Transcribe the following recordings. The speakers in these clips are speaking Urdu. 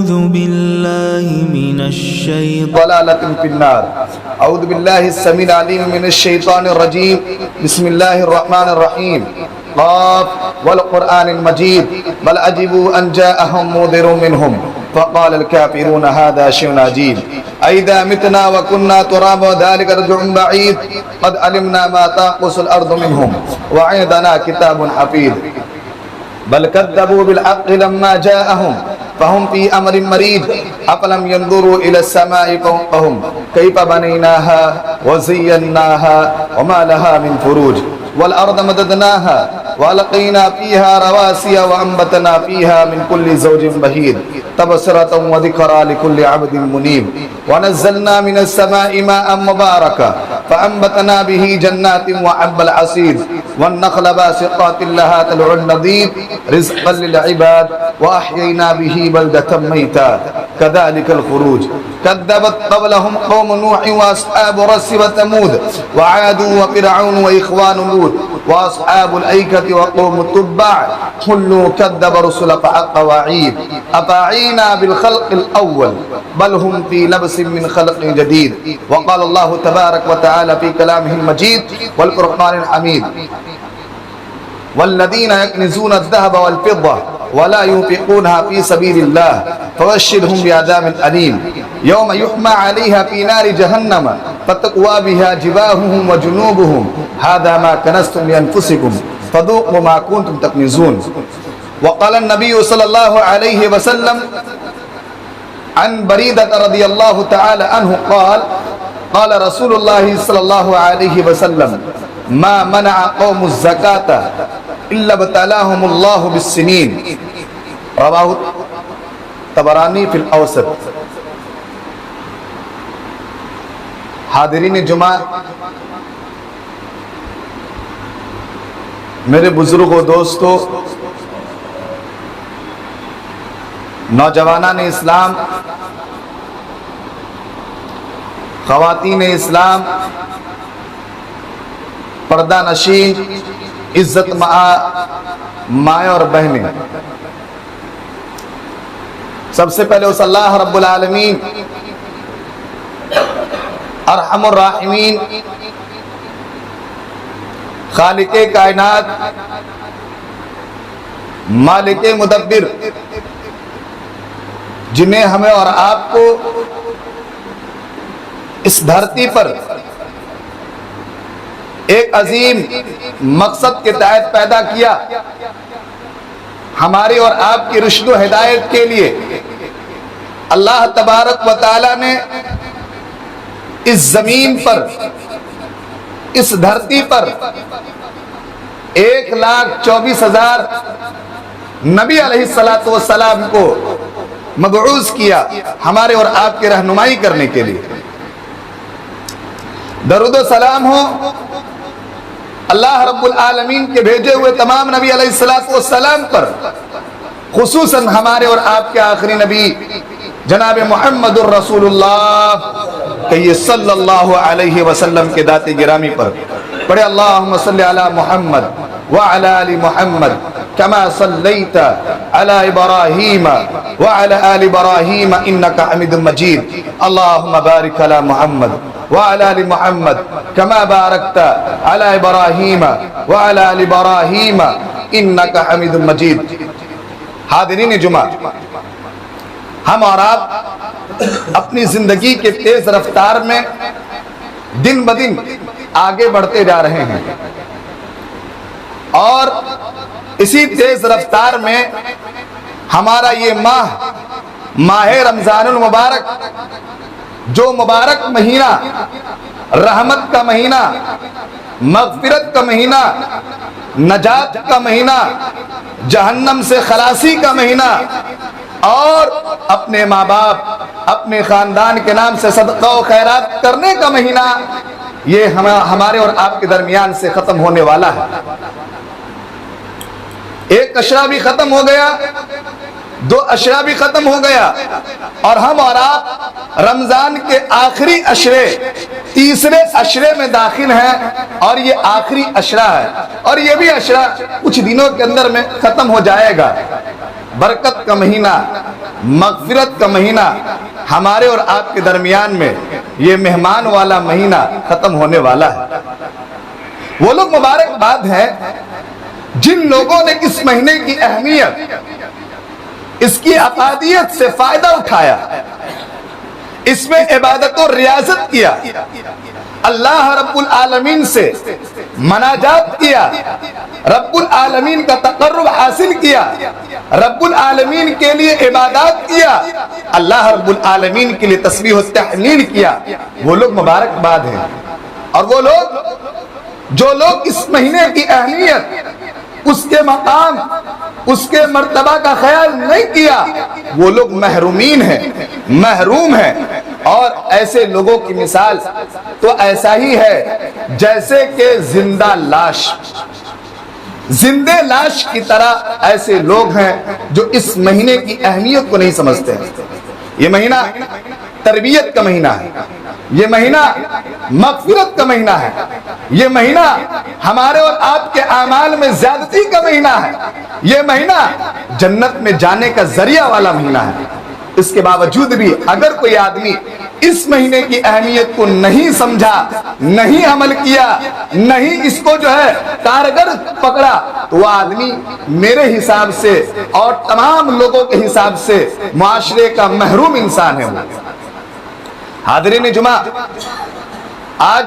أعوذ بالله من الشيطان ضلالة في النار. أعوذ بالله السميع العليم من الشيطان الرجيم. بسم الله الرحمن الرحيم. قاف والقرآن المجيد بل عجبوا أن جاءهم منذر منهم فقال الكافرون هذا شيء عجيب أئذا متنا وكنا ترابا ذلك رجع بعيد قد علمنا ما تنقص الأرض منهم وعندنا كتاب حفيظ بل كذبوا بالحق لما جاءهم فهم في أمر مريج أفلم ينظروا إلى السماء فوقهم كيف بنيناها وزيناها وما لها من فروج والأرض مددناها وألقينا فيها رواسي وأنبتنا فيها من كل زوج بهيج تبصرة وذكرى لكل عبد منيب ونزلنا من السماء ماء مباركا فأنبتنا به جنات وحب الحصيد والنخل باسقات لها طلع نضيد رزقا للعباد وأحيينا به بلدة ميتا كذلك الخروج كذبت قبلهم قوم نوح وأصحاب رس وثمود وعاد وفرعون وإخوان لوط وأصحاب الأيكة وقوم التبع كل كذب رسل فحق وعيد أفعينا بالخلق الأول بل هم في لبس من خلق جديد وقال الله تبارك وتعالى في كلامه المجيد والقرآن الحميد والذين يكنزون الذهب والفضة ولا ينفقونها في سبيل الله فبشرهم بعذاب أليم يوم يحمى عليها في نار جهنم فتقوى بها جباههم وجنوبهم هذا ما كنزتم لأنفسكم فذوقوا ما كنتم تكنزون وقال النبي صلى الله عليه وسلم عن بريدة رضي الله تعالى عنه قال قال رسول الله صلى الله عليه وسلم ما منع قوم الزكاة إلا ابتلاهم الله بالسنين رواه طبرانی فی الاوسط. حاضرین جمعہ، میرے بزرگوں، دوستوں، نوجوانان اسلام، خواتین اسلام، پردہ نشین، عزت مائیں اور بہنیں، سب سے پہلے اس اللہ رب العالمین ارحم الراحمین خالق کائنات مالک مدبر جنہیں ہمیں اور آپ کو اس دھرتی پر ایک عظیم مقصد کے تحت پیدا کیا، ہماری اور آپ کی رشد و ہدایت کے لیے اللہ تبارک و تعالی نے اس زمین پر، اس دھرتی پر 1,24,000 نبی علیہ السلام کو مبعوث کیا ہمارے اور آپ کی رہنمائی کرنے کے لیے. درود و سلام ہو اللہ رب العالمین کے بھیجے ہوئے تمام نبی علیہ السلام پر، خصوصاً ہمارے اور آپ کے آخری نبی جناب محمد الرسول اللہ کہیے صلی اللہ علیہ وسلم کے ذات گرامی پر. پڑھے اللہم صلی علی محمد وعلی آل محمد کما صلیت علی ابراہیم وعلی آل ابراہیم انکا حمید مجید. اللہم بارک علی محمد وعلى آل محمد كما باركت على إبراهيم وعلى آل إبراهيم إنك حميد مجيد. حاضرین جمعہ، ہم اور آپ اپنی زندگی کے تیز رفتار میں دن بدن آگے بڑھتے جا رہے ہیں، اور اسی تیز رفتار میں ہمارا یہ ماہ رمضان المبارک، جو مبارک مہینہ، رحمت کا مہینہ، مغفرت کا مہینہ، نجات کا مہینہ، جہنم سے خلاصی کا مہینہ، اور اپنے ماں باپ، اپنے خاندان کے نام سے صدقہ و خیرات کرنے کا مہینہ، یہ ہمارے اور آپ کے درمیان سے ختم ہونے والا ہے. ایک عشرہ بھی ختم ہو گیا، 2 عشرہ بھی ختم ہو گیا، اور ہم اور آپ رمضان کے آخری عشرے، تیسرے عشرے میں داخل ہیں، اور یہ آخری عشرہ ہے، اور یہ بھی عشرہ کچھ دنوں کے اندر میں ختم ہو جائے گا. برکت کا مہینہ، مغفرت کا مہینہ ہمارے اور آپ کے درمیان میں یہ مہمان والا مہینہ ختم ہونے والا ہے۔ وہ لوگ مبارکباد ہیں جن لوگوں نے اس مہینے کی اہمیت، اس کی افادیت سے فائدہ اٹھایا، اس میں عبادت و ریاضت کیا، اللہ رب العالمین سے مناجات کیا، رب العالمین کا تقرب حاصل کیا، رب العالمین کے لیے عبادات کیا، اللہ رب العالمین کے لیے تسبیح و تحلیل کیا، وہ لوگ مبارکباد ہیں۔ اور وہ لوگ جو لوگ اس مہینے کی اہمیت، اس کے مقام، اس کے مرتبہ کا خیال نہیں کیا، وہ لوگ محرومین ہیں، محروم ہیں۔ اور ایسے لوگوں کی مثال تو ایسا ہی ہے جیسے کہ زندہ لاش، زندہ لاش کی طرح ایسے لوگ ہیں جو اس مہینے کی اہمیت کو نہیں سمجھتے ہیں۔ یہ مہینہ تربیت کا مہینہ ہے، یہ مہینہ مغفرت کا مہینہ ہے، یہ مہینہ ہمارے اور آپ کے اعمال میں زیادتی کا مہینہ ہے، یہ مہینہ جنت میں جانے کا ذریعہ والا مہینہ ہے۔ اس کے باوجود بھی اگر کوئی آدمی اس مہینے کی اہمیت کو نہیں سمجھا، نہیں عمل کیا، نہیں اس کو جو ہے کارگر پکڑا، تو وہ آدمی میرے حساب سے اور تمام لوگوں کے حساب سے معاشرے کا محروم انسان ہے۔ وہ حاضرین جمعہ، آج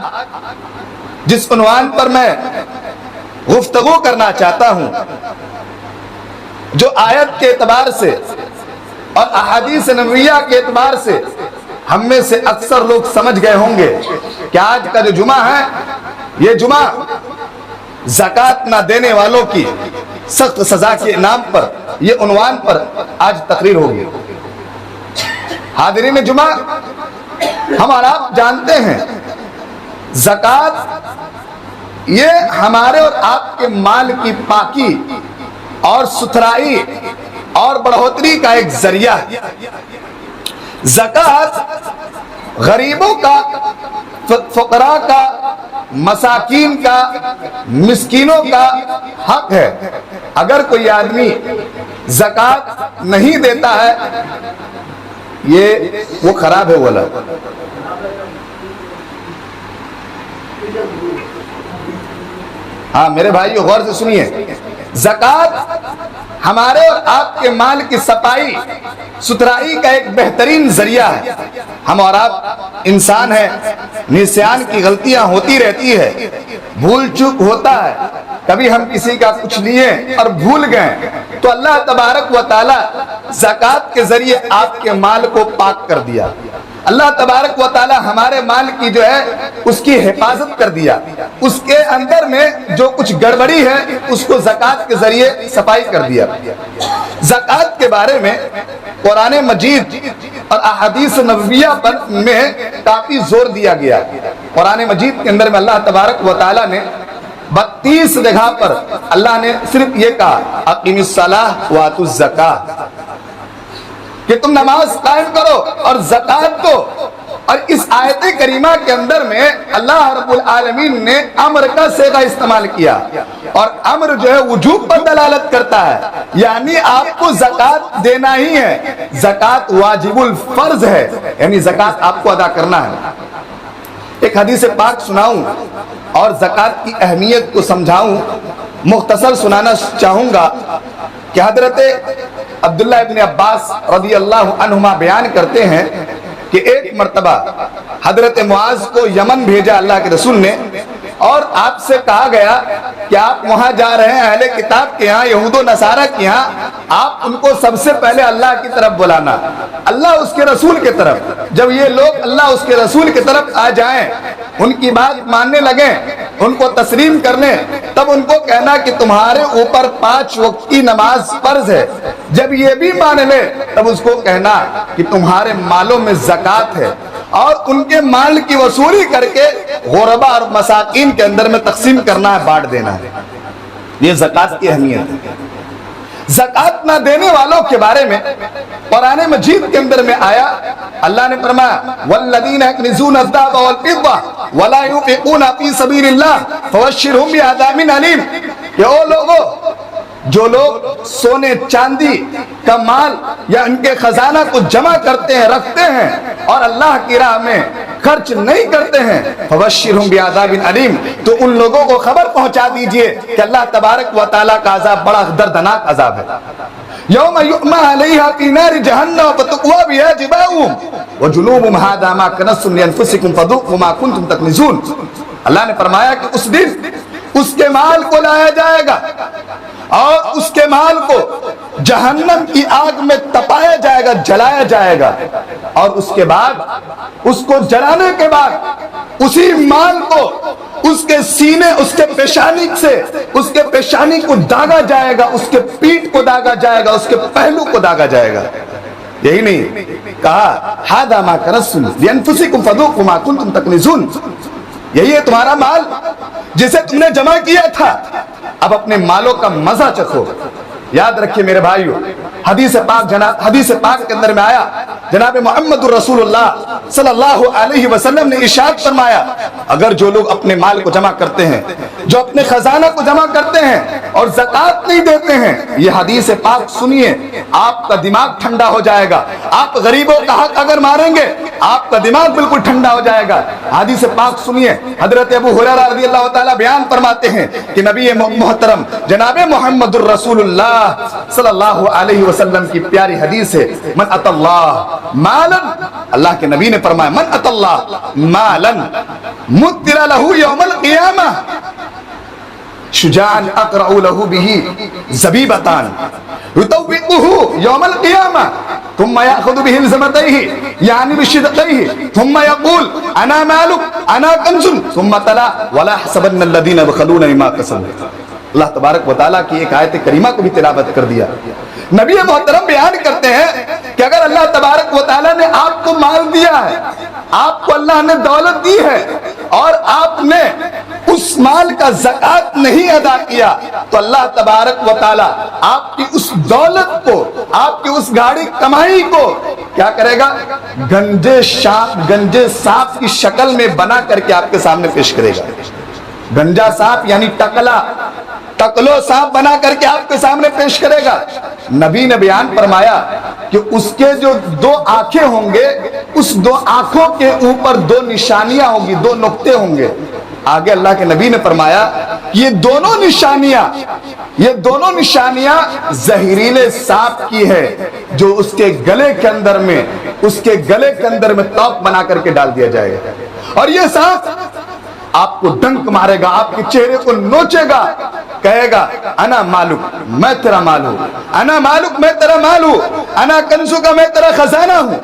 جس عنوان پر میں گفتگو کرنا چاہتا ہوں، جو آیت کے اعتبار سے اور احادیث نبویہ کے اعتبار سے ہم میں سے اکثر لوگ سمجھ گئے ہوں گے کہ آج کا جو جمعہ ہے، یہ جمعہ زکوٰۃ نہ دینے والوں کی سخت سزا کے نام پر، یہ عنوان پر آج تقریر ہوگی۔ حاضرین جمعہ، ہم اور آپ جانتے ہیں زکوٰۃ یہ ہمارے اور آپ کے مال کی پاکی اور ستھرائی اور بڑھوتری کا ایک ذریعہ ہے۔ زکوٰۃ غریبوں کا، فقراء کا، مساکین کا، مسکینوں کا حق ہے۔ اگر کوئی آدمی زکوٰۃ نہیں دیتا ہے، وہ خراب ہے والا۔ ہاں میرے بھائیو، غور سے سنیے، زکوٰۃ ہمارے اور آپ کے مال کی صفائی ستھرائی کا ایک بہترین ذریعہ ہے۔ ہم اور آپ انسان ہیں، نسیان کی غلطیاں ہوتی رہتی ہے، بھول چوک ہوتا ہے، کبھی ہم کسی کا کچھ لیے اور بھول گئے، تو اللہ تبارک و تعالی زکوٰۃ کے ذریعے آپ کے مال کو پاک کر دیا۔ اللہ تبارک و تعالی ہمارے مال کی جو ہے اس کی حفاظت کر دیا، اس کے اندر میں جو کچھ گڑبڑی ہے اس کو زکوٰۃ کے ذریعے صفائی کر دیا۔ زکوٰۃ کے بارے میں قرآن مجید اور احادیث نبویہ پر میں کافی زور دیا گیا۔ قرآن مجید کے اندر میں اللہ تبارک و تعالی نے 32 جگہ پر اللہ نے صرف یہ کہا اقیم الصلاۃ وآتوا الزکاۃ، کہ تم نماز قائم کرو اور زکوٰۃ دو۔ اور اس آیت کریمہ کے اندر میں اللہ رب العالمین نے امر کا صیغہ استعمال کیا، اور امر جو ہے وجوب پر دلالت کرتا ہے، یعنی آپ کو زکوٰۃ دینا ہی ہے، زکوٰۃ واجب الفرض ہے، یعنی زکوٰۃ آپ کو ادا کرنا ہے۔ ایک حدیث پاک سناؤں اور زکوٰۃ کی اہمیت کو سمجھاؤں، مختصر سنانا چاہوں گا کہ حضرت عبداللہ ابن عباس رضی اللہ عنہما بیان کرتے ہیں کہ ایک مرتبہ حضرت معاذ کو یمن بھیجا اللہ کے رسول نے، اور آپ سے کہا گیا کہ آپ وہاں جا رہے ہیں اہل کتاب کے ہاں، یہود و نصارہ کے ہاں، آپ ان کو سب سے پہلے اللہ کی طرف بلانا، اللہ اس کے رسول کی طرف۔ جب یہ لوگ اللہ اس کے رسول کی طرف آ جائیں، ان کی بات ماننے لگیں، ان کو تسلیم کرنے، تب ان کو کہنا کہ تمہارے اوپر 5 وقت کی نماز فرض ہے۔ جب یہ بھی مان لے تب اس کو کہنا کہ تمہارے مالوں میں زکوٰۃ ہے، اور ان کے مال کی وصولی کر کے غربا اور مساکین کے اندر میں تقسیم کرنا ہے، بانٹ دینا ہے۔ یہ زکوٰۃ کی اہمیت ہے۔ زکوٰۃ نہ دینے والوں کے بارے میں قرآن مجید کے اندر میں آیا، اللہ نے فرمایا والذین یکنزون الذهب والفضة ولا ينفقون في سبيل الله فبشرهم بعذاب أليم، کہ او لوگو جو لوگ سونے چاندی کا مال یا ان کے خزانہ کو جمع کرتے ہیں، رکھتے ہیں اور اللہ کی راہ میں خرچ نہیں کرتے ہیں، فبشرہم بعذاب علیم، تو ان لوگوں کو خبر پہنچا دیجئے کہ اللہ تبارک و تعالیٰ کا عذاب بڑا دردناک عذاب ہے۔ یوم یؤمى علیہا فی نار جہنم فتقوی بہا جباہہم وجنوبہم ھذا ما کنزتم لانفسکم فذوقوا ما کنتم تکنزون۔ اللہ نے فرمایا کہ اس دن اس کے مال کو لایا جائے گا اور اس کے مال کو جہنم کی آگ میں تپایا جائے گا، جلایا جائے گا، اور اس کے بعد اس کو جلانے کے بعد اسی مال کو اس کے سینے، اس کے پیشانی سے، اس کے پیشانی کو داغا جائے گا، اس کے پیٹھ کو داغا جائے گا، اس کے پہلو کو داغا جائے گا۔ یہی نہیں کہا ھذا ما کنزتم لانفسکم فذوقوا ما کنتم تکنزون، یہی ہے تمہارا مال جسے تم نے جمع کیا تھا، اب اپنے مالوں کا مزہ چکھو۔ یاد رکھیے میرے بھائیو، حدیث پاک کے اندر میں آیا، جناب محمد الرسول اللہ صلی اللہ علیہ وسلم نے ارشاد فرمایا، اگر جو لوگ اپنے مال کو جمع کرتے ہیں، جو اپنے خزانہ کو جمع کرتے ہیں اور زکوٰۃ نہیں دیتے ہیں، یہ حدیث پاک سنیے، آپ کا دماغ ٹھنڈا ہو جائے گا۔ آپ غریبوں کا حق اگر ماریں گے، آپ کا دماغ بالکل ٹھنڈا ہو جائے گا۔ حدیث پاک سنیے، حضرت ابو ہریرہ رضی اللہ تعالیٰ بیان فرماتے ہیں کہ نبی محترم جناب محمد الرسول اللہ صلی اللہ علیہ وسلم کی پیاری حدیث ہے، من اتی اللہ مالا، اللہ کے نبی نے فرمایا من اتی اللہ مالا مثل له یوم القیامہ شجاعا اقرع له به زبیبتان یطوقه یوم القیامہ ثم یأخذ بہلزمتیہ یعنی بشدقیہ ثم یقول انا مالک انا کنز ثم تلا ولا حسبن الذین يبخلون بما کسبوا۔ اللہ تبارک و تعالیٰ کی ایک آیت کریمہ کو بھی تلاوت کر دیا۔ نبی محترم بیان کرتے ہیں کہ اگر اللہ تبارک و تعالیٰ نے آپ کو مال دیا ہے، آپ کو اللہ نے دولت دی ہے اور آپ نے اس مال کا زکوٰۃ نہیں ادا کیا، تو اللہ تبارک و تعالیٰ آپ کی اس دولت کو، آپ کی اس گاڑی کمائی کو کیا کرے گا؟ گنجے سانپ کی شکل میں بنا کر کے آپ کے سامنے پیش کرے گا۔ گنجا سانپ یعنی ٹکلو سانپ بنا کر کے آپ کے سامنے پیش کرے گا۔ نبی نے بیان فرمایا کہ اس کے جو دو آنکھیں ہوں گے، اس دو آنکھوں کے اوپر دو نشانیاں ہوں گی، دو نقطے ہوں گے۔ آگے اللہ کے نبی نے فرمایا یہ دونوں نشانیاں زہریلے سانپ کی ہے، جو اس کے گلے کے اندر میں توق بنا کر کے ڈال دیا جائے گا، اور یہ سانپ آپ کو ڈنک مارے گا، آپ کے چہرے کو نوچے گا، کہے گا انا مالک میں تیرا مال ہوں، انا مالک میں تیرا مال ہوں، انا کنزو کا میں تیرا خزانہ ہوں۔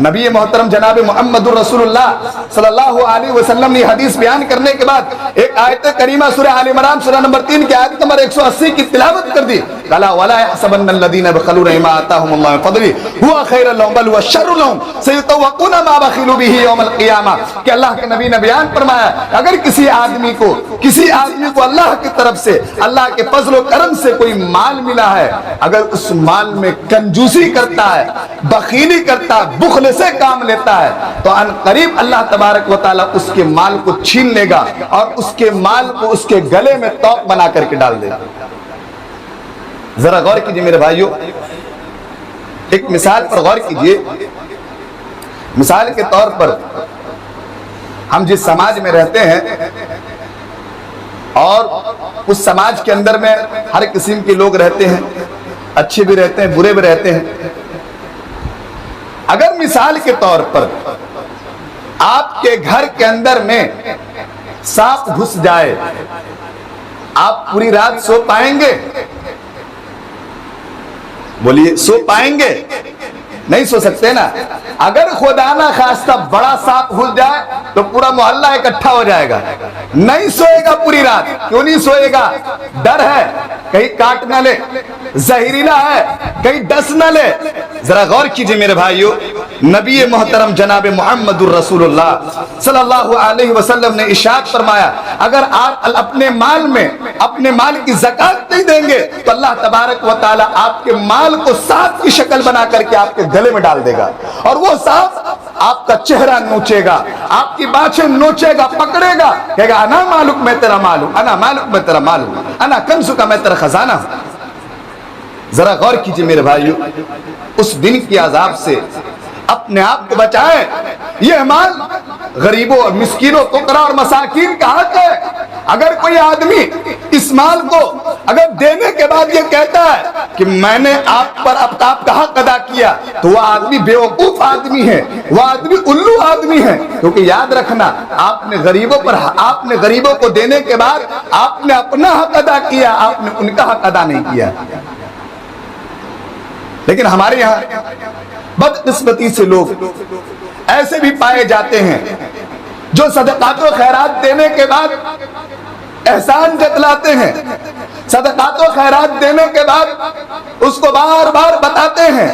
نبی محترم جناب محمد الرسول اللہ صلی اللہ علیہ وسلم نے حدیث بیان کرنے کے بعد ایک آیت کریمہ سورہ آل عمران سورہ نمبر 3 کی آیت نمبر 180 کی تلاوت کر دی۔ قَالَ وَلَا يَحْسَبَنَّ الَّذِينَ يَبْخَلُونَ بِمَا آتَاهُمُ اللَّهُ مِن فَضْلِهِ هُوَ خَيْرٌ لَهُم بَلْ هُوَ شَرٌّ لَهُم سَيُطَوَّقُونَ مَا بَخِلُوا بِهِ يَوْمَ الْقِيَامَةِ کہ اللہ کے نبی نے بیان فرمایا اگر کسی آدمی کو اللہ کی طرف سے، اللہ کے فضل و کرم سے کوئی مال ملا ہے، اگر اس مال میں کنجوسی کرتا ہے، بخیلی کرتا ہے، بخل سے کام لیتا ہے، تو ان قریب اللہ تبارک و تعالیٰ اس کے مال کو چھین لے گا اور اس کے مال کو اس کے گلے میں توق بنا کر کے ڈال دے گا۔ ذرا غور کیجئے میرے بھائیو، ایک مثال پر غور کیجئے۔ مثال کے طور پر ہم جس سماج میں رہتے ہیں اور اس سماج کے اندر میں ہر قسم کے لوگ رہتے ہیں، اچھے بھی رہتے ہیں، برے بھی رہتے ہیں۔ اگر مثال کے طور پر آپ کے گھر کے اندر میں سانپ گھس جائے، آپ پوری رات سو پائیں گے؟ بولیے سو پائیں گے؟ نہیں سو سکتے نا۔ اگر خدا نہ خواستہ بڑا سانپ گھس جائے تو پورا محلہ اکٹھا ہو جائے گا، نہیں سوئے گا پوری رات۔ کیوں نہیں سوئے گا؟ ڈر ہے کہیں کاٹ نہ لے، زہریلا ہے کہیں ڈس نہ لے۔ ذرا غور کیجئے میرے بھائیو، نبی محترم جناب محمد الرسول اللہ صلی اللہ علیہ وسلم نے ارشاد فرمایا اگر آپ اپنے مال کی زکوٰۃ نہیں دیں گے تو اللہ تبارک و تعالیٰ آپ کے مال کو سانپ کی شکل بنا کر کے آپ کے گلے میں ڈال دے گا، اور وہ سانپ آپ کا چہرہ نوچے گا، آپ کی بانچیں نوچے گا، پکڑے گا، کہے گا انا مالک میں تیرا مال ہوں، انا مالک میں تیرا مال ہوں، انا کنز کا میں تیرا خزانہ ہوں۔ ذرا غور کیجئے میرے بھائیو، اس دن کی عذاب سے اپنے آپ کو بچائیں۔ یہ مال غریبوں اور مسکینوں، فقراء اور مساکین کا حق ہے۔ اگر کوئی آدمی اس مال کو اگر دینے کے بعد یہ کہتا ہے کہ میں نے آپ پر آپ کا حق ادا کیا، تو وہ آدمی بیوقوف آدمی ہے، وہ آدمی الو آدمی ہے۔ کیونکہ یاد رکھنا، آپ نے غریبوں کو دینے کے بعد آپ نے اپنا حق ادا کیا، آپ نے ان کا حق ادا نہیں کیا۔ لیکن ہمارے یہاں بدقسمتی سے لوگ ایسے بھی پائے جاتے ہیں جو صدقات و خیرات دینے کے بعد احسان جتلاتے ہیں، صدقات و خیرات دینے کے بعد اس کو بار بار بتاتے ہیں۔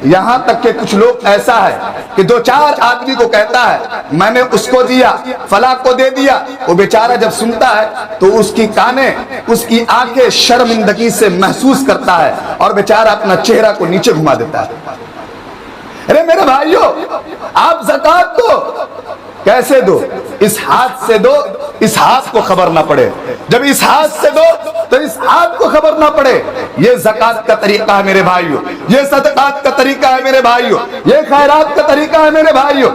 یہاں تک کہ کچھ لوگ ایسا ہے کہ دو چار آدمی کو کہتا ہے میں نے اس کو دیا، فلاں کو دے دیا، وہ بیچارہ جب سنتا ہے تو اس کی کانیں، اس کی آنکھیں شرمندگی سے محسوس کرتا ہے اور بیچارہ اپنا چہرہ کو نیچے گھما دیتا ہے۔ ارے میرے بھائیو، آپ زکوٰۃ دو، کیسے دو؟ اس ہاتھ سے دو، اس ہاتھ کو خبر نہ پڑے۔ جب اس ہاتھ سے دو تو اس ہاتھ کو خبر نہ پڑے۔ یہ زکوٰۃ کا طریقہ ہے میرے بھائیو، یہ صدقات کا طریقہ ہے میرے بھائیو، یہ خیرات کا طریقہ ہے میرے بھائیو۔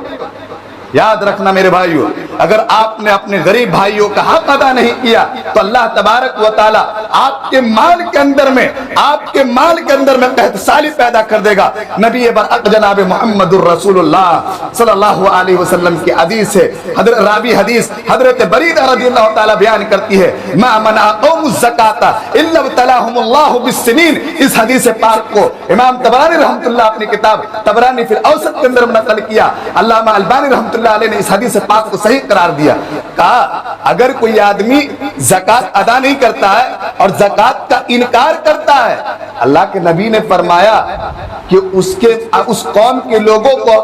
یاد رکھنا میرے بھائیو، اگر آپ نے اپنے غریب بھائیوں کا حق ادا نہیں کیا تو اللہ تبارک و تعالی آپ کے مال کے اندر میں قحط سالی پیدا کر دے گا۔ نبی برحق جناب محمد الرسول اللہ صلی اللہ علیہ وسلم کی حدیث ہے، راوی حدیث حضرت بریدہ رضی اللہ تعالی بیان کرتی ہے، ما منع قوم الزکاۃ الا ابتلاهم اللہ بالسنین۔ اس حدیث پاک کو امام طبرانی رحمۃ اللہ اپنی کتاب طبرانی فی الاوسط کے اندر نقل کیا۔ علامہ البانی رحمۃ اللہ علیہ نے اس حدیث پاک کو صحیح قرار دیا۔ کہا اگر کوئی آدمی زکوٰۃ ادا نہیں کرتا ہے اور زکوٰۃ کا انکار کرتا ہے، اللہ کے نبی نے فرمایا کہ اس قوم کے لوگوں کو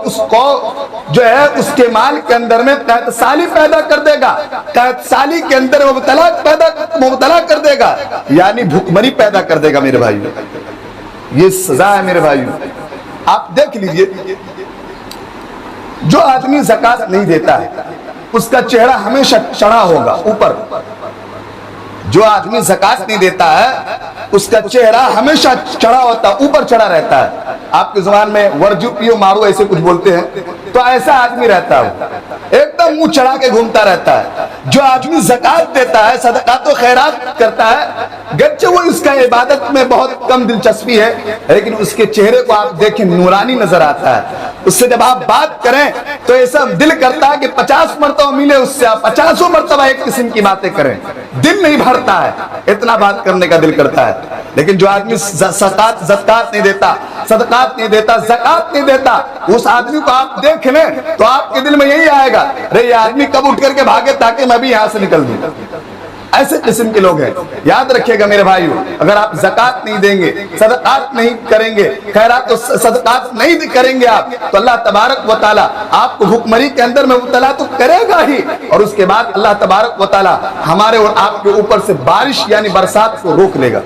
جو ہے اس کے مال کے اندر میں قحط سالی پیدا کر دے گا، قحط سالی کے اندر مبتلا کر دے گا، یعنی بھوکمری پیدا کر دے گا میرے بھائیو۔ یہ سزا ہے میرے بھائیو۔ آپ دیکھ لیجئے، جو آدمی زکوٰۃ نہیں دیتا ہے اس کا چہرہ ہمیشہ چڑھا ہوگا اوپر۔ جو آدمی زکوٰۃ نہیں دیتا ہے اس کا چہرہ ہمیشہ چڑھا ہوتا ہے، اوپر چڑھا رہتا ہے۔ آپ کی زبان میں ورجو پیو مارو ایسے کچھ بولتے ہیں، تو ایسا آدمی رہتا ہے، ایک دم منہ چڑھا کے گھومتا رہتا ہے۔ جو آدمی زکوٰۃ دیتا ہے، صدقات و خیرات کرتا ہے، گرچہ وہ اس کا عبادت میں بہت کم دلچسپی ہے، لیکن اس کے چہرے کو آپ دیکھیں نورانی نظر آتا ہے۔ اس سے جب آپ بات کریں تو ایسا دل کرتا ہے کہ 50 مرتبہ ملے اس سے، آپ 50 مرتبہ ایک قسم کی باتیں کریں، دل نہیں بھرتا ہے، اتنا بات کرنے کا دل کرتا ہے۔ لیکن جو آدمی زکوٰۃ نہیں دیتا، صدقات نہیں دیتا، زکوٰۃ نہیں دیتا، اس آدمی کو آپ دیکھ لیں تو آپ کے دل میں یہی آئے گا، ارے یہ آدمی کب اٹھ کر کے بھاگے تاکہ میں بھی یہاں سے نکل دوں۔ ایسے قسم کے لوگ ہیں۔ یاد رکھیے گا میرے بھائیو، اگر آپ زکوٰۃ نہیں دیں گے، صدقات نہیں کریں گے، خیرات و صدقات نہیں کریں گے آپ، تو اللہ تبارک و تعالی آپ کو بھوکمری کے اندر میں مبتلا تو کرے گا ہی، اور اس کے بعد اللہ تبارک و تعالی ہمارے اور آپ کے اوپر سے بارش یعنی برسات کو روک لے گا۔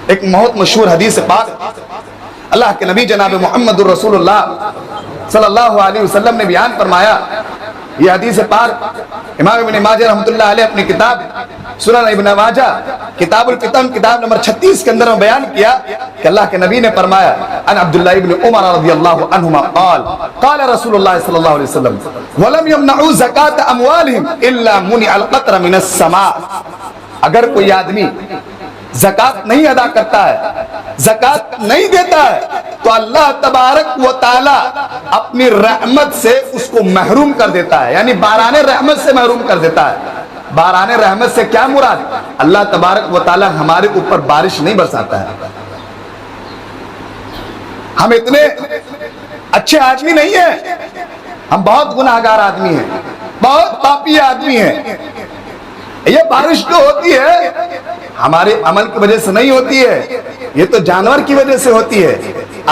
ایک بہت مشہور حدیث پاک اللہ کے نبی جناب محمد الرسول اللہ صلی اللہ علیہ وسلم نے بیان فرمایا۔ یہ حدیث پاک امام ابن ماجہ رحمۃ اللہ علیہ اپنی کتاب سنن ابن ماجہ کتاب الفتن کتاب نمبر 36 کے اندر میں بیان کیا کہ اللہ کے نبی نے فرمایا، ان عبداللہ ابن عمر رضی اللہ عنہما قال رسول اللہ صلی اللہ علیہ وسلم ولم يمنعوا زکاة اموالهم الا منع القطر من السماء۔ اگر کوئی آدمی زکوٰۃ نہیں ادا کرتا ہے، زکوٰۃ نہیں دیتا ہے، تو اللہ تبارک و تعالی اپنی رحمت سے اس کو محروم کر دیتا ہے، یعنی باران رحمت سے محروم کر دیتا ہے۔ باران رحمت سے کیا مراد؟ اللہ تبارک و تعالی ہمارے اوپر بارش نہیں برساتا ہے۔ ہم اتنے اچھے آدمی نہیں ہیں، ہم بہت گناہگار آدمی ہیں، بہت پاپی آدمی ہیں۔ یہ بارش جو ہوتی ہے ہمارے عمل کی وجہ سے نہیں ہوتی ہے، یہ تو جانور کی وجہ سے ہوتی ہے۔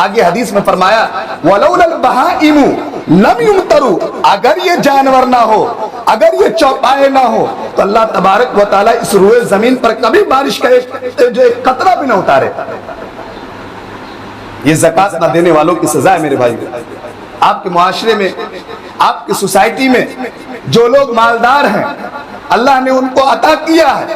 آگے حدیث میں فرمایا وَلَوْلَا الْبَهَائِمُ لَمْ يُمْطَرُوا، اگر یہ جانور نہ ہو، اگر یہ چوپائے نہ ہو تو اللہ تبارک و تعالی اس روئے زمین پر کبھی بارش کا ایک قطرہ بھی نہ اتارے۔ یہ زکوٰۃ نہ دینے والوں کی سزا ہے میرے بھائی۔ آپ کے معاشرے میں، آپ کی سوسائٹی میں جو لوگ مالدار ہیں، اللہ نے ان کو عطا کیا ہے،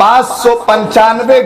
595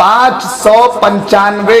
595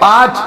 5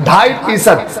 2.5%।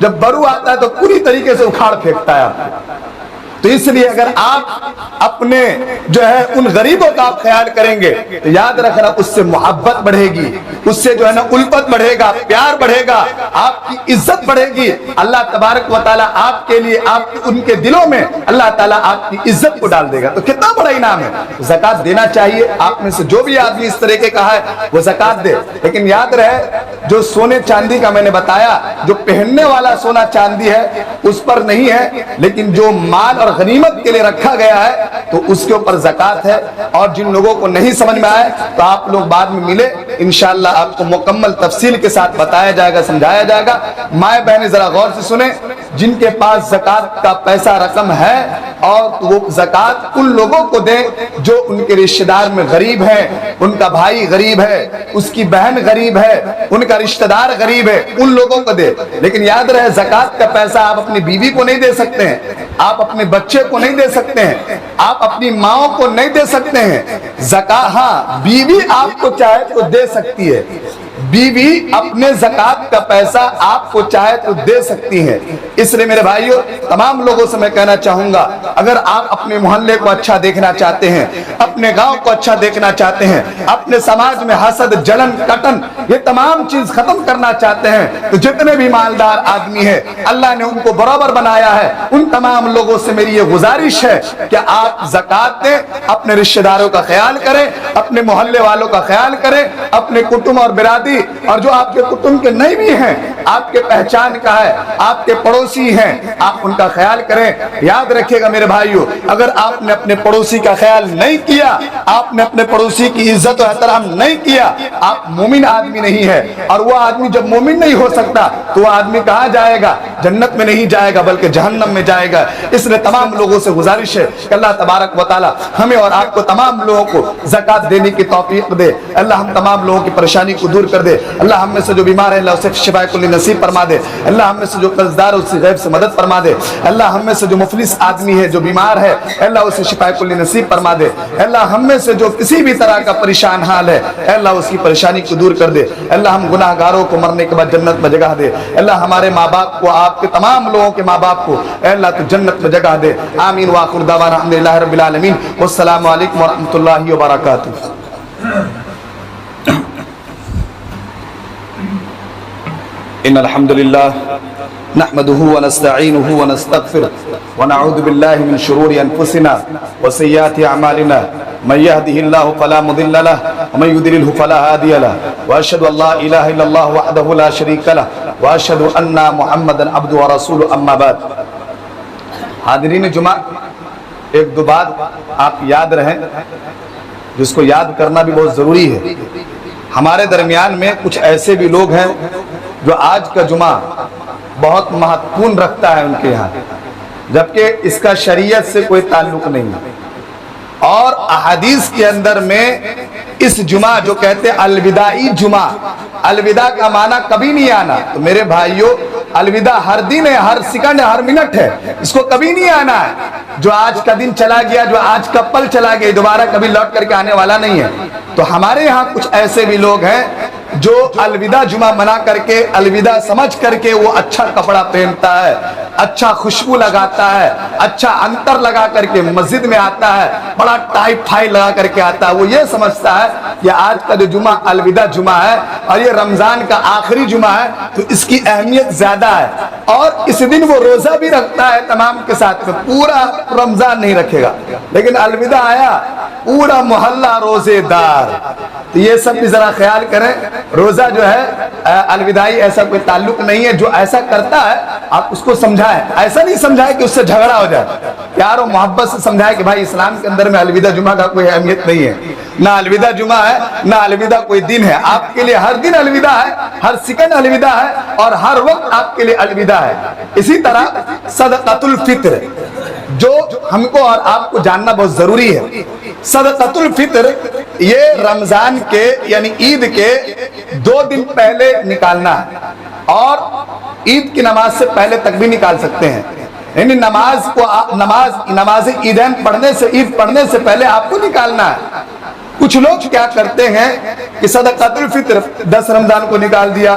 جب برو آتا ہے تو پوری طریقے سے اکھاڑ پھینکتا ہے آپ کو۔ تو اس لیے اگر آپ اپنے جو ہے ان غریبوں کا آپ خیال کریں گے تو یاد رکھنا اس سے محبت بڑھے گی، اس سے جو ہے نا الفت بڑھے گا، پیار بڑھے گا، آپ کی عزت بڑھے گی۔ اللہ تبارک و تعالیٰ آپ کے لیے ان کے دلوں میں اللہ تعالیٰ آپ کی عزت کو ڈال دے گا۔ تو کتنا بڑا انعام ہے۔ زکوٰۃ دینا چاہیے۔ آپ میں سے جو بھی آدمی اس طرح کے کہا ہے وہ زکوٰۃ دے، لیکن یاد رہے جو سونے چاندی کا میں نے بتایا، جو پہننے والا سونا چاندی ہے اس پر نہیں ہے، لیکن جو مال اور غنیمت کے لیے رکھا گیا ہے تو اس کے اوپر زکوٰۃ ہے۔ اور جن لوگوں کو نہیں سمجھ میں آئے تو آپ لوگ بعد میں ملے، انشاءاللہ آپ کو مکمل تفصیل کے ساتھ بتایا جائے گا، سمجھایا جائے گا۔ مائیں بہنیں ذرا غور سے سنیں، جن کے پاس زکوٰۃ کا پیسہ رقم ہے اور وہ زکوٰۃ ان لوگوں کو دیں جو ان کے رشتہ دار میں غریب ہیں، ان کا بھائی غریب ہے، اس کی بہن غریب ہے، ان کا رشتہ دار غریب ہے، ان لوگوں کو دے۔ لیکن یاد رہے زکوٰۃ کا پیسہ آپ اپنی بیوی کو نہیں دے سکتے ہیں، آپ اپنے بچے کو نہیں دے سکتے ہیں، آپ اپنی ماں کو نہیں دے سکتے ہیں۔ زکوٰۃ ہاں بیوی آپ کو چاہے تو دے سکتی ہے، بیوی اپنے زکوٰۃ کا پیسہ آپ کو چاہے تو دے سکتی ہیں۔ اس لیے میرے بھائیوں تمام لوگوں سے میں کہنا چاہوں گا، اگر آپ اپنے محلے کو اچھا دیکھنا چاہتے ہیں، اپنے گاؤں کو اچھا دیکھنا چاہتے ہیں، اپنے سماج میں حسد، جلن، کٹن یہ تمام چیز ختم کرنا چاہتے ہیں، تو جتنے بھی مالدار آدمی ہیں اللہ نے ان کو برابر بنایا ہے، ان تمام لوگوں سے میری یہ گزارش ہے کہ آپ زکوٰۃ دیں، اپنے رشتہ داروں کا خیال کریں، اپنے محلے والوں کا خیال کریں، اپنے کٹم اور برادری اور جو آپ کے کٹم کے نہیں بھی ہیں، آپ کے پہچان کا ہے، آپ کے پڑوسی ہیں، آپ ان کا خیال کریں۔ یاد رکھیے گا میرے بھائیوں، اگر آپ نے اپنے پڑوسی کا خیال نہیں کیا، آپ نے اپنے پڑوسی کی عزت و احترام نہیں کیا، آپ مومن آدمی نہیں ہے۔ اور وہ آدمی جب مومن نہیں ہو سکتا تو وہ آدمی کہاں جائے گا؟ جنت میں نہیں جائے گا بلکہ جہنم میں جائے گا۔ اس لیے تمام لوگوں سے گزارش ہے کہ اللہ تبارک و تعالی ہمیں اور آپ کو تمام لوگوں کو زکوٰۃ دینے کی توفیق دے۔ اللہ ہم تمام لوگوں کی پریشانی کو دور کر دے۔ اللہ ہم میں سے جو بیمار ہے اللہ اسے شفا کلی نصیب فرما دے۔ اللہ ہم میں سے جو قرض دار ہے اس سے غیب سے مدد فرما دے۔ اللہ ہم میں سے جو مفلس آدمی ہے جو بیمار ہے اللہ اسے شفا کلی نصیب فرما دے۔ اللہ ہم میں سے جو کسی بھی طرح کا پریشان حال ہے اللہ اس کی پریشانی کو دور کر دے۔ اللہ ہم گناہ گاروں کو مرنے کے بعد جنت میں جگہ دے۔ اللہ ہمارے ماں باپ کو، آپ کے تمام لوگوں کے ماں باپ کو اللہ تو جنت میں جگہ دے۔ آمین وآخر دعوانا الحمدللہ رب العالمین والسلام علیکم ورحمۃ اللہ وبرکاتہ۔ ان الحمد لله نحمده ونستعينه ونستغفره ونعوذ بالله من شرور انفسنا وسيئات اعمالنا من يهده الله فلا مضل له ومن يضلل فلا هادي له واشهد ان لا اله الا الله وحده لا شريك له واشهد ان محمدا عبده ورسوله اما بعد۔ حاضرین جمعہ، ایک دو بات آپ یاد رہیں جس کو یاد کرنا بھی بہت ضروری ہے۔ ہمارے درمیان میں کچھ ایسے بھی لوگ ہیں جو آج کا جمعہ بہت مہتوپورن رکھتا ہے ان کے یہاں، جبکہ اس کا شریعت سے کوئی تعلق نہیں ہے۔ اور احادیث کے اندر میں اس جمعہ جو کہتے ہیں الوداعی جمعہ، الوداع کا معنی کبھی نہیں آنا۔ تو میرے بھائیوں الوداع ہر دن ہے، ہر سیکنڈ ہے، ہر منٹ ہے، اس کو کبھی نہیں آنا ہے۔ جو آج کا دن چلا گیا، جو آج کا پل چلا گیا، دوبارہ کبھی لوٹ کر کے آنے والا نہیں ہے۔ تو ہمارے یہاں کچھ ایسے بھی لوگ ہیں جو الوداع جمعہ منا کر کے، الوداع سمجھ کر کے وہ اچھا کپڑا پہنتا ہے، اچھا خوشبو لگاتا ہے، اچھا عنتر لگا کر کے مسجد میں آتا ہے، بڑا ٹائی پھائی لگا کر کے آتا ہے۔ وہ یہ سمجھتا ہے کہ آج کا جو جمعہ الوداع جمعہ ہے اور یہ رمضان کا آخری جمعہ ہے تو اس کی اہمیت زیادہ ہے، اور اس دن وہ روزہ بھی رکھتا ہے تمام کے ساتھ میں، پورا رمضان نہیں رکھے گا، لیکن الوداع آیا پورا محلہ روزے دار۔ تو یہ سب بھی ذرا خیال کریں، روزہ جو ہے الوداعی ایسا کوئی تعلق نہیں ہے۔ جو ایسا کرتا ہے آپ اس کو سمجھائیں، ایسا نہیں سمجھائیں کہ اس سے جھگڑا ہو جائے، پیار و محبت سے سمجھائیں کہ بھائی اسلام کے اندر میں الوداع جمعہ کا کوئی اہمیت نہیں ہے، نہ الوداع جمعہ ہے نہ الوداع کوئی دن ہے۔ آپ کے لیے ہر دن الوداع ہے، ہر سیکنڈ الوداع ہے، اور ہر وقت آپ کے لیے الوداع ہے۔ اسی طرح صدقۃ الفطر جو ہم کو اور آپ کو جاننا بہت ضروری ہے۔ صدقۃ الفطر یہ رمضان کے یعنی عید کے 2 دن پہلے نکالنا ہے، اور عید کی نماز سے پہلے تک بھی نکال سکتے ہیں، یعنی نماز عیدین پڑھنے سے، عید پڑھنے سے پہلے آپ کو نکالنا ہے۔ کچھ لوگ کیا کرتے ہیں کہ صدقۃ الفطر 10 رمضان کو نکال دیا،